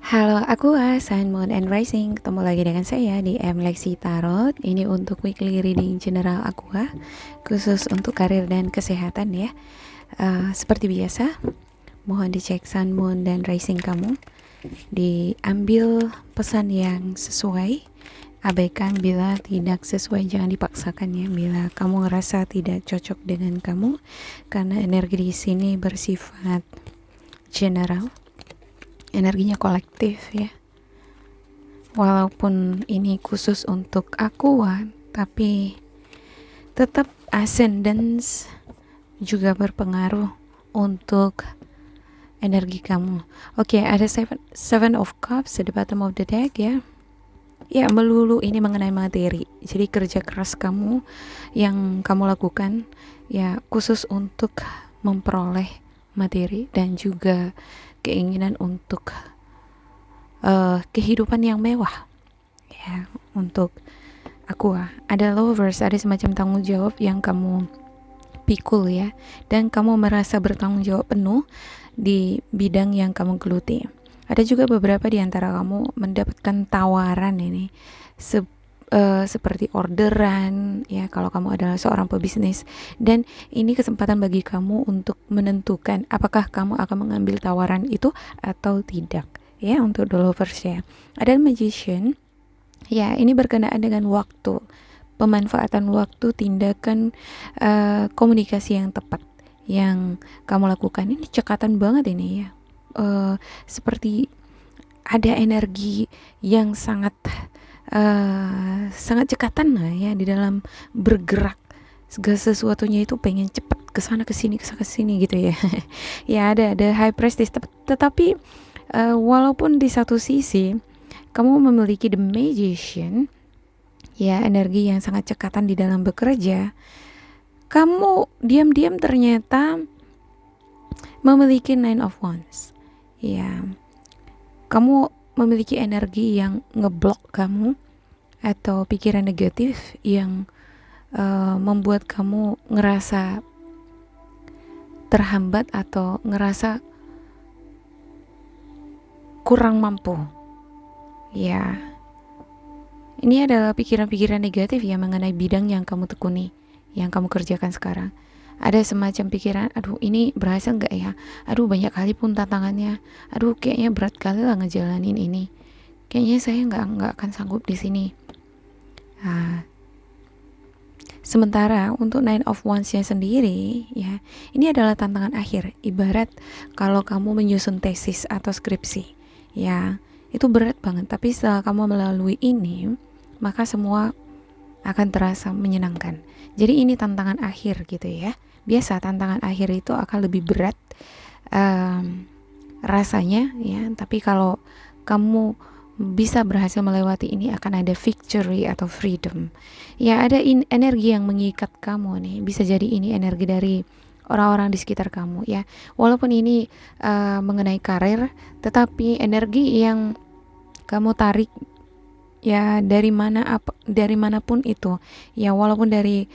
Halo, aku Sun, Moon, and Rising. Ketemu lagi dengan saya di M Lexi Tarot. Ini untuk weekly reading general Aqua, khusus untuk karir dan kesehatan ya. Seperti biasa, mohon dicek Sun, Moon, dan Rising kamu. Diambil pesan yang sesuai. Abaikan bila tidak sesuai, jangan dipaksakan ya. Bila kamu ngerasa tidak cocok dengan kamu, karena energi di sini bersifat general, energinya kolektif ya. Walaupun ini khusus untuk Aqua, tapi tetap ascendance juga berpengaruh untuk energi kamu. Oke, ada seven of cups at the bottom of the deck ya. Ya, melulu ini mengenai materi. Jadi kerja keras kamu yang kamu lakukan ya khusus untuk memperoleh materi dan juga keinginan untuk kehidupan yang mewah ya. Untuk Aqua ada lovers, ada semacam tanggung jawab yang kamu pikul ya, dan kamu merasa bertanggung jawab penuh di bidang yang kamu geluti. Ada juga beberapa di antara kamu mendapatkan tawaran ini seperti orderan ya, kalau kamu adalah seorang pebisnis, dan ini kesempatan bagi kamu untuk menentukan apakah kamu akan mengambil tawaran itu atau tidak ya. Untuk the lovers ya, ada magician ya, ini berkenaan dengan waktu, pemanfaatan waktu, tindakan komunikasi yang tepat yang kamu lakukan. Ini cekatan banget ini ya, seperti ada energi yang sangat sangat cekatan lah ya di dalam bergerak. Segala sesuatunya itu pengen cepat kesana kesini gitu ya. Ya ada high prestige, tetapi walaupun di satu sisi kamu memiliki the magician ya, energi yang sangat cekatan di dalam bekerja, kamu diam-diam ternyata memiliki nine of wands ya. Kamu memiliki energi yang ngeblok kamu atau pikiran negatif yang membuat kamu ngerasa terhambat atau ngerasa kurang mampu ya. Ini adalah pikiran-pikiran negatif ya mengenai bidang yang kamu tekuni, yang kamu kerjakan sekarang. Ada semacam pikiran, aduh ini berhasil nggak ya, aduh banyak kali pun tantangannya, aduh kayaknya berat kali lah ngejalanin ini, kayaknya saya nggak akan sanggup di sini. Nah, sementara untuk nine of wands-nya sendiri ya, ini adalah tantangan akhir. Ibarat kalau kamu menyusun tesis atau skripsi ya, itu berat banget, tapi setelah kamu melalui ini, maka semua akan terasa menyenangkan. Jadi ini tantangan akhir gitu ya. Biasa tantangan akhir itu akan lebih berat rasanya ya, tapi kalau kamu bisa berhasil melewati ini, akan ada victory atau freedom ya. Ada energi yang mengikat kamu nih, bisa jadi ini energi dari orang-orang di sekitar kamu ya. Walaupun ini mengenai karir, tetapi energi yang kamu tarik ya dari manapun itu ya, walaupun dari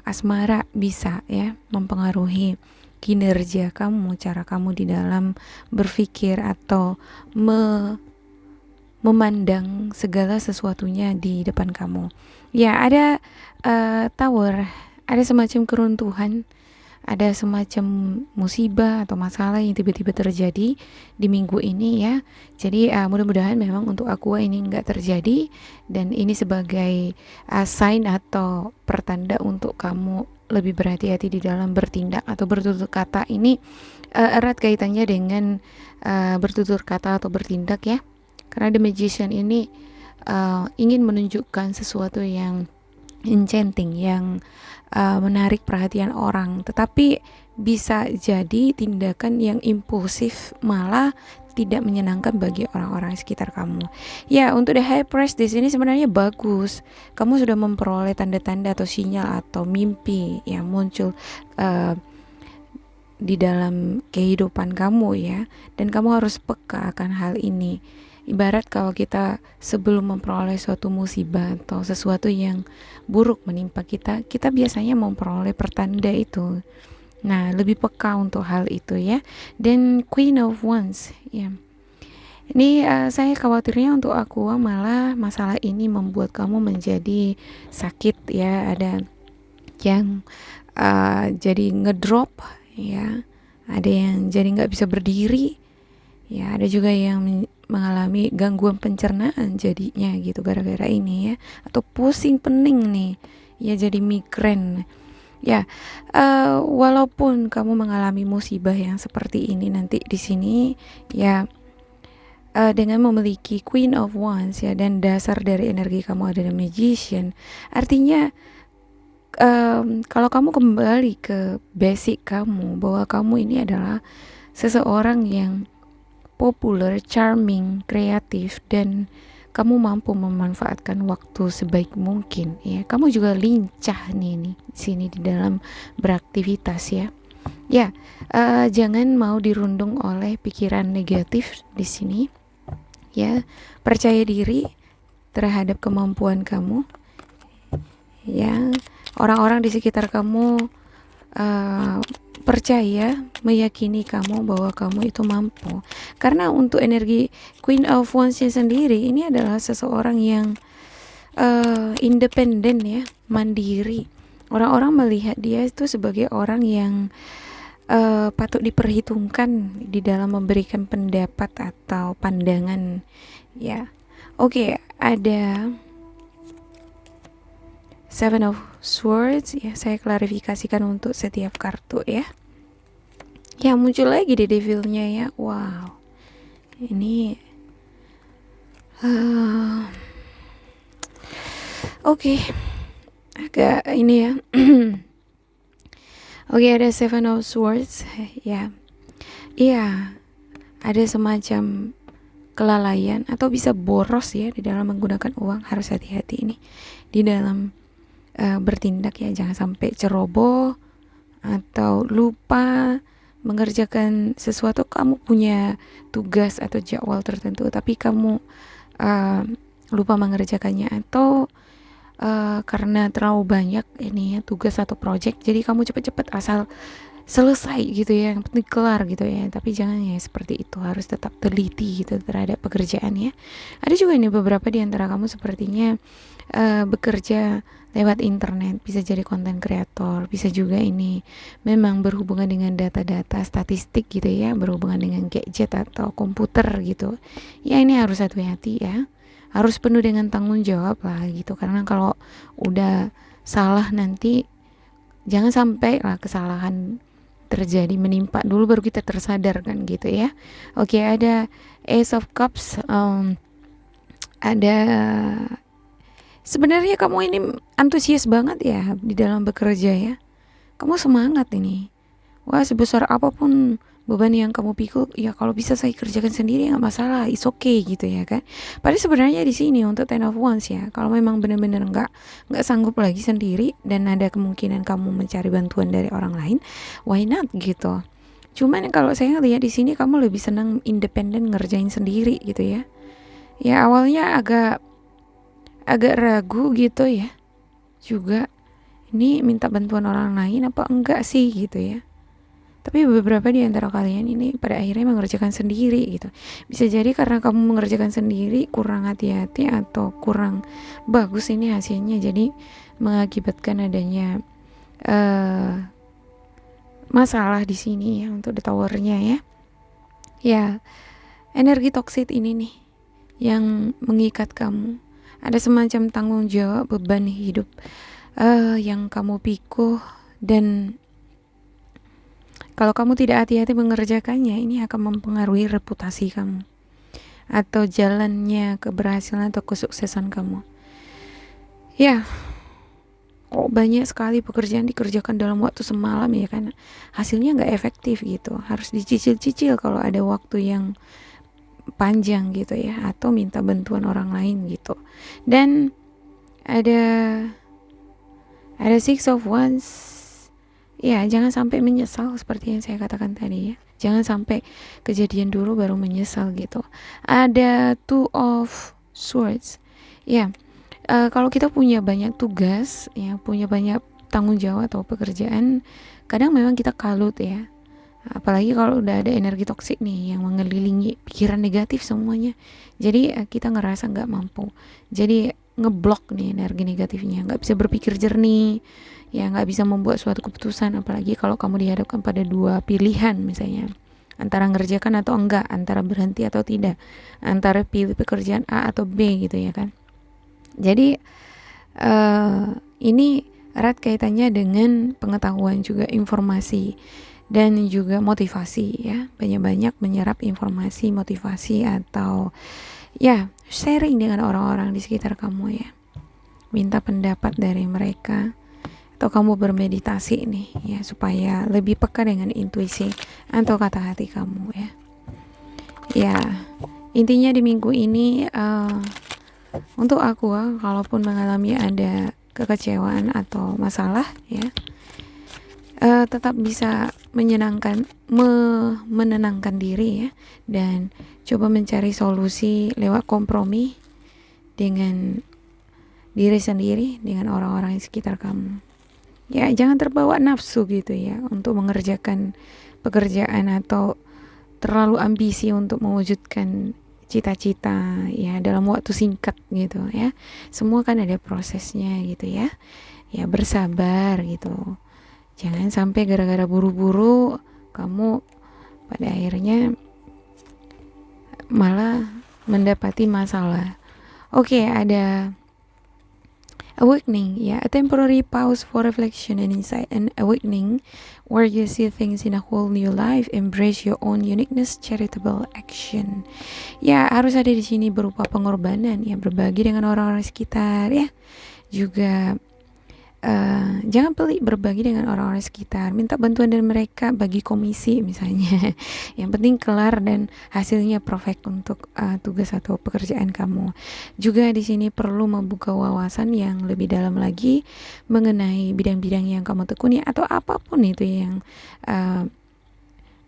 asmara bisa ya mempengaruhi kinerja kamu, cara kamu di dalam berpikir atau memandang segala sesuatunya di depan kamu ya. Ada tower, ada semacam keruntuhan, ada semacam musibah atau masalah yang tiba-tiba terjadi di minggu ini ya. Jadi mudah-mudahan memang untuk Aqua ini nggak terjadi, dan ini sebagai sign atau pertanda untuk kamu lebih berhati-hati di dalam bertindak atau bertutur kata. Ini erat kaitannya dengan bertutur kata atau bertindak ya, karena the magician ini ingin menunjukkan sesuatu yang enchanting, yang menarik perhatian orang, tetapi bisa jadi tindakan yang impulsif malah tidak menyenangkan bagi orang-orang sekitar kamu ya. Untuk the high priest di sini sebenarnya bagus, kamu sudah memperoleh tanda-tanda atau sinyal atau mimpi yang muncul di dalam kehidupan kamu ya, dan kamu harus peka akan hal ini. Ibarat kalau kita sebelum memperoleh suatu musibah atau sesuatu yang buruk menimpa kita, kita biasanya memperoleh pertanda itu. Nah, lebih peka untuk hal itu ya. Dan Queen of Wands ya, Ini saya khawatirnya untuk Aqua malah masalah ini membuat kamu menjadi sakit ya. Ada yang jadi ngedrop ya. Ada yang jadi nggak bisa berdiri. Ya, ada juga yang mengalami gangguan pencernaan jadinya gitu gara-gara ini ya. Atau pusing pening nih. Ya jadi migrain. Ya, walaupun kamu mengalami musibah yang seperti ini nanti di sini, ya dengan memiliki Queen of Wands ya dan dasar dari energi kamu ada the Magician, artinya kalau kamu kembali ke basic kamu bahwa kamu ini adalah seseorang yang populer, charming, kreatif dan kamu mampu memanfaatkan waktu sebaik mungkin ya. Kamu juga lincah nih di sini di dalam beraktivitas ya. Ya, jangan mau dirundung oleh pikiran negatif di sini ya. Percaya diri terhadap kemampuan kamu ya. Orang-orang di sekitar kamu percaya, meyakini kamu bahwa kamu itu mampu. Karena untuk energi Queen of Wands sendiri ini adalah seseorang yang independen ya, mandiri. Orang-orang melihat dia itu sebagai orang yang patut diperhitungkan di dalam memberikan pendapat atau pandangan ya. Oke, ada Seven of Swords ya, saya klarifikasikan untuk setiap kartu ya. Ya, muncul lagi di devilnya ya. Wow. Ini oke. Agak ini ya. Oke, ada Seven of Swords ya. Iya, ada semacam kelalaian atau bisa boros ya di dalam menggunakan uang. Harus hati-hati ini di dalam bertindak ya, jangan sampai ceroboh atau lupa mengerjakan sesuatu. Kamu punya tugas atau jadwal tertentu tapi kamu lupa mengerjakannya, atau karena terlalu banyak ini ya tugas atau project jadi kamu cepet-cepet asal selesai gitu ya, yang penting kelar gitu ya. Tapi jangan ya seperti itu, harus tetap teliti gitu terhadap pekerjaan ya. Ada juga ini beberapa di antara kamu sepertinya bekerja lewat internet, bisa jadi konten kreator, bisa juga ini memang berhubungan dengan data-data statistik gitu ya, berhubungan dengan gadget atau komputer gitu ya. Ini harus hati-hati ya, harus penuh dengan tanggung jawab lah gitu, karena kalau udah salah nanti jangan sampai lah kesalahan terjadi menimpa dulu baru kita tersadar kan gitu ya. Oke, ada Ace of Cups. Ada, sebenarnya kamu ini antusias banget ya di dalam bekerja ya. Kamu semangat ini. Wah, sebesar apapun beban yang kamu pikul, ya kalau bisa saya kerjakan sendiri nggak masalah, it's okay gitu ya kan. Padahal sebenarnya di sini untuk Ten of Wands ya, kalau memang benar-benar nggak sanggup lagi sendiri dan ada kemungkinan kamu mencari bantuan dari orang lain, why not gitu. Cuman kalau saya lihat di sini kamu lebih senang independen ngerjain sendiri gitu ya. Ya awalnya agak ragu gitu ya. Juga ini minta bantuan orang lain apa enggak sih gitu ya. Tapi beberapa di antara kalian ini pada akhirnya mengerjakan sendiri gitu. Bisa jadi karena kamu mengerjakan sendiri kurang hati-hati atau kurang bagus ini hasilnya, jadi mengakibatkan adanya masalah di sini ya untuk the towernya ya. Ya, energi toksik ini nih yang mengikat kamu. Ada semacam tanggung jawab, beban hidup yang kamu pikul, dan kalau kamu tidak hati-hati mengerjakannya, ini akan mempengaruhi reputasi kamu atau jalannya keberhasilan atau kesuksesan kamu. Ya, kok banyak sekali pekerjaan dikerjakan dalam waktu semalam ya kan, hasilnya nggak efektif gitu. Harus dicicil-cicil kalau ada waktu yang panjang gitu ya, atau minta bantuan orang lain gitu. Dan ada Six of Wands. Ya, jangan sampai menyesal seperti yang saya katakan tadi ya. Jangan sampai kejadian dulu baru menyesal gitu. Ada Two of Swords. Ya, kalau kita punya banyak tugas, ya punya banyak tanggung jawab atau pekerjaan, kadang memang kita kalut ya. Apalagi kalau udah ada energi toksik nih yang mengelilingi pikiran negatif semuanya. Jadi kita ngerasa nggak mampu. Jadi ngeblok nih energi negatifnya, nggak bisa berpikir jernih, ya nggak bisa membuat suatu keputusan. Apalagi kalau kamu dihadapkan pada dua pilihan misalnya, antara ngerjakan atau enggak, antara berhenti atau tidak, antara pilih pekerjaan A atau B gitu ya kan. Jadi ini erat kaitannya dengan pengetahuan juga, informasi dan juga motivasi ya. Banyak-banyak menyerap informasi, motivasi atau ya sharing dengan orang-orang di sekitar kamu ya. Minta pendapat dari mereka atau kamu bermeditasi nih ya supaya lebih peka dengan intuisi atau kata hati kamu ya. Ya, intinya di minggu ini untuk aku kalaupun mengalami ada kekecewaan atau masalah ya, tetap bisa menenangkan diri ya, dan coba mencari solusi lewat kompromi dengan diri sendiri, dengan orang-orang di sekitar kamu. Ya, jangan terbawa nafsu gitu ya untuk mengerjakan pekerjaan atau terlalu ambisi untuk mewujudkan cita-cita ya dalam waktu singkat gitu ya. Semua kan ada prosesnya gitu ya. Ya bersabar gitu. Jangan sampai gara-gara buru-buru kamu pada akhirnya malah mendapati masalah. Oke, ada awakening, yeah, a temporary pause for reflection and insight. And awakening, where you see things in a whole new life, embrace your own uniqueness, charitable action. Ya, harus ada di sini berupa pengorbanan, ya, berbagi dengan orang-orang sekitar, ya. Juga jangan pelit berbagi dengan orang-orang sekitar, minta bantuan dari mereka bagi komisi misalnya. Yang penting kelar dan hasilnya perfect untuk tugas atau pekerjaan kamu. Juga di sini perlu membuka wawasan yang lebih dalam lagi mengenai bidang-bidang yang kamu tekuni atau apapun itu yang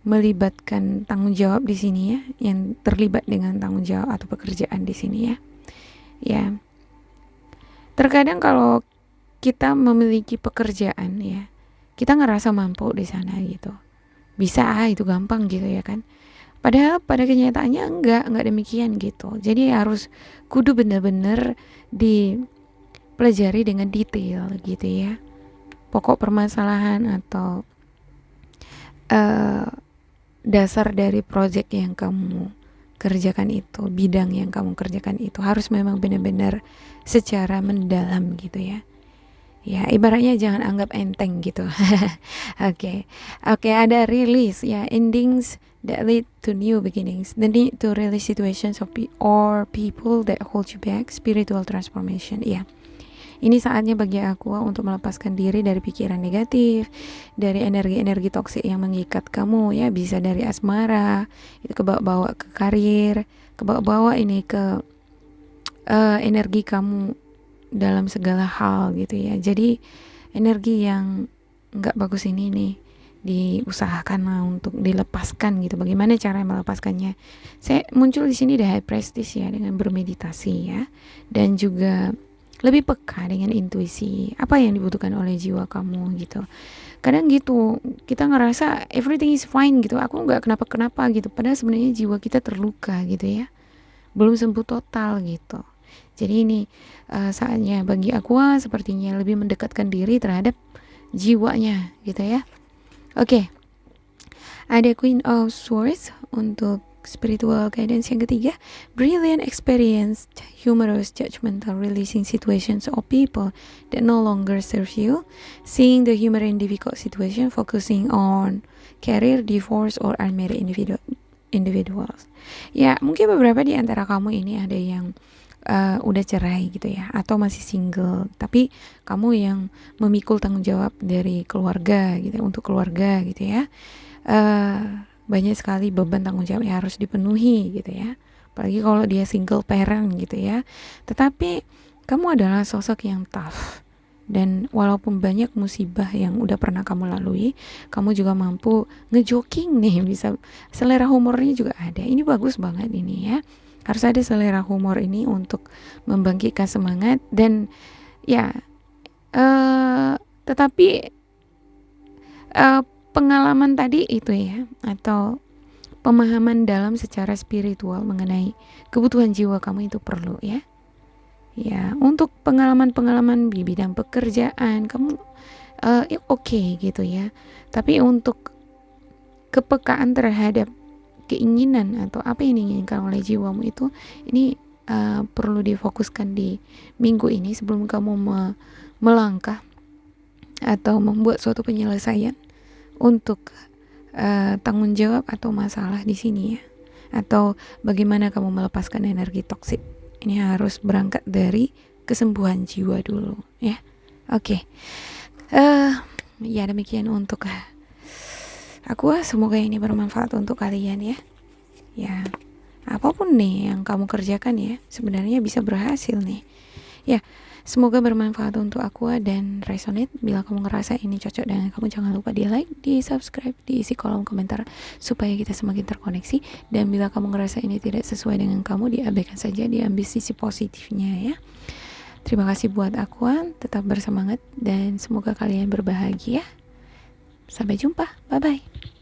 melibatkan tanggung jawab di sini ya, yang terlibat dengan tanggung jawab atau pekerjaan di sini ya. Ya. Terkadang kalau kita memiliki pekerjaan ya, kita ngerasa mampu di sana gitu, bisa itu gampang gitu ya kan, padahal pada kenyataannya enggak demikian gitu. Jadi harus kudu bener-bener dipelajari dengan detail gitu ya, pokok permasalahan atau dasar dari project yang kamu kerjakan itu, bidang yang kamu kerjakan itu harus memang benar-benar secara mendalam gitu ya. Ya, ibaratnya jangan anggap enteng gitu. Oke, ada release ya, endings that lead to new beginnings. The need to release situations or people that hold you back, spiritual transformation. Ya, ini saatnya bagi aku untuk melepaskan diri dari pikiran negatif, dari energi-energi toksik yang mengikat kamu ya, bisa dari asmara, itu kebawa-bawa ke karir, kebawa-bawa ini ke energi kamu dalam segala hal gitu ya. Jadi energi yang nggak bagus ini nih diusahakan untuk dilepaskan gitu. Bagaimana cara melepaskannya? Saya muncul di sini di high prestige ya, dengan bermeditasi ya, dan juga lebih peka dengan intuisi apa yang dibutuhkan oleh jiwa kamu gitu. Kadang gitu kita ngerasa everything is fine gitu, aku nggak kenapa-kenapa gitu, padahal sebenarnya jiwa kita terluka gitu ya, belum sembuh total gitu. Jadi ini saatnya bagi aku sepertinya lebih mendekatkan diri terhadap jiwanya gitu ya. Oke, ada Queen of Swords untuk spiritual guidance yang ketiga. Brilliant, experienced, humorous, judgmental, releasing situations or people that no longer serve you, seeing the humor in difficult situation, focusing on career, divorce, or unmarried individuals. Ya, mungkin beberapa di antara kamu ini ada yang udah cerai gitu ya, atau masih single, tapi kamu yang memikul tanggung jawab dari keluarga gitu, untuk keluarga gitu ya. Banyak sekali beban tanggung jawab yang harus dipenuhi gitu ya, apalagi kalau dia single parent gitu ya. Tetapi kamu adalah sosok yang tough, dan walaupun banyak musibah yang udah pernah kamu lalui, kamu juga mampu ngejoking nih, bisa selera humornya juga ada. Ini bagus banget ini ya. Harus ada selera humor ini untuk membangkitkan semangat dan ya, tetapi pengalaman tadi itu ya, atau pemahaman dalam secara spiritual mengenai kebutuhan jiwa kamu itu perlu ya. Ya, untuk pengalaman-pengalaman di bidang pekerjaan kamu oke gitu ya. Tapi untuk kepekaan terhadap keinginan atau apa yang diinginkan oleh jiwamu itu, ini perlu difokuskan di minggu ini sebelum kamu melangkah atau membuat suatu penyelesaian untuk tanggung jawab atau masalah di sini ya, atau bagaimana kamu melepaskan energi toksik. Ini harus berangkat dari kesembuhan jiwa dulu ya. Oke. Ya demikian untuk aku, semoga ini bermanfaat untuk kalian ya. Ya, apapun nih yang kamu kerjakan ya, sebenarnya bisa berhasil nih. Ya, semoga bermanfaat untuk aku dan resonate. Bila kamu ngerasa ini cocok dengan kamu, jangan lupa di like, di subscribe, diisi kolom komentar supaya kita semakin terkoneksi. Dan bila kamu ngerasa ini tidak sesuai dengan kamu, diabaikan saja, diambil sisi positifnya ya. Terima kasih buat akuan, tetap bersemangat dan semoga kalian berbahagia. Sampai jumpa, bye bye.